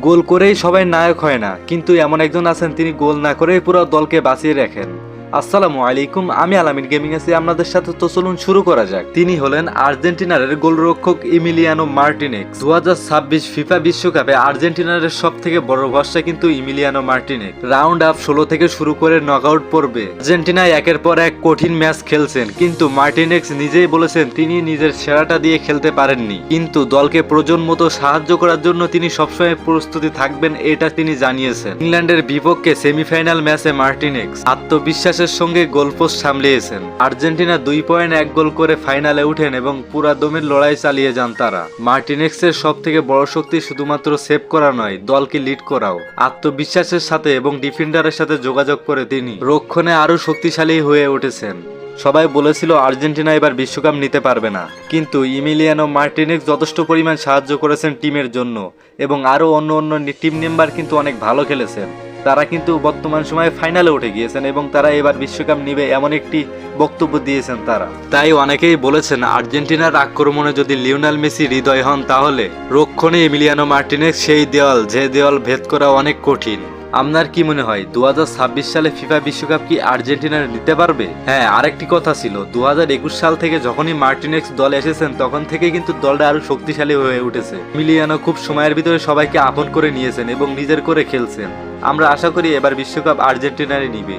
গোল করেই সবাই নায়ক হয় না, কিন্তু এমন একজন আছেন তিনি গোল না করেই পুরো দলকে বাঁচিয়ে রাখেন। আসসালামু আলাইকুম, আমি আলামিন গেমিং আছি আপনাদের সাথে। তো চলুন শুরু করা যাক। তিনি হলেন আর্জেন্টিনার গোলরক্ষক ইমিলিয়ানো মার্টিনেক্স। 2026 ফিফা বিশ্বকাপে আর্জেন্টিনার সব থেকে বড় ভরসা কিন্তু ইমিলিয়ানো মার্টিনেক্স। রাউন্ড আপ 16 থেকে শুরু করে নকআউট পর্বে আর্জেন্টিনায় একের পর এক কঠিন ম্যাচ খেলছেন, কিন্তু মার্টিনেক্স নিজেই বলেছেন তিনি নিজের সেরাটা দিয়ে খেলতে পারেননি, কিন্তু দলকে প্রয়োজন মতো সাহায্য করার জন্য তিনি সবসময় প্রস্তুতি থাকবেন, এটা তিনি জানিয়েছেন। ইংল্যান্ডের বিপক্ষে সেমিফাইনাল ম্যাচে মার্টিনেক্স আত্মবিশ্বাসের সঙ্গে গোলপোস্ট সামলিয়েছেন। আর্জেন্টিনা 2.1 গোল করে ফাইনালে উঠেন এবং পুরা দমের লড়াই চালিয়ে যান তারা। মার্টিনেক্সের সব থেকে বড় শক্তি শুধুমাত্র সেভ করা নয়, দলকে লিড করাও। আত্মবিশ্বাসের সাথে এবং ডিফেন্ডারের সাথে যোগাযোগ করে তিনি রক্ষণে আরো শক্তিশালী হয়ে উঠেছেন। সবাই বলেছিল আর্জেন্টিনা এবার বিশ্বকাপ নিতে পারবে না, কিন্তু ইমিলিয়ানো মার্টিনেক্স যথেষ্ট পরিমাণ সাহায্য করেছেন টিমের জন্য, এবং আরও অন্য টিম মেম্বার কিন্তু অনেক ভালো খেলেছেন। তারা কিন্তু বর্তমান সময়ে ফাইনালে উঠে গিয়েছেন এবং তারা এবার বিশ্বকাপ নিবে এমন একটি বক্তব্য দিয়েছেন তারা। তাই অনেকেই বলেছেন আর্জেন্টিনার আক্রমণে যদি লিওনেল মেসি হৃদয় হন, তাহলে রক্ষণে এমিলিয়ানো মার্টিনেক্স সেই দেওয়াল, যে দেওয়াল ভেদ করা অনেক কঠিন। আপনার কি মনে হয় 2026 সালে ফিফা বিশ্বকাপ কি আর্জেন্টিনা নিতে পারবে? হ্যাঁ, আরেকটি কথা ছিল, 2021 সাল থেকে যখনই মার্টিনেক্স দলে এসেছেন তখন থেকে কিন্তু দলটা আরো শক্তিশালী হয়ে উঠেছে। মিলিয়ানো খুব সময়ের ভিতরে সবাইকে আপন করে নিয়েছেন এবং নিজের করে খেলছেন। আমরা আশা করি এবার বিশ্বকাপ আর্জেন্টিনারই নিবে।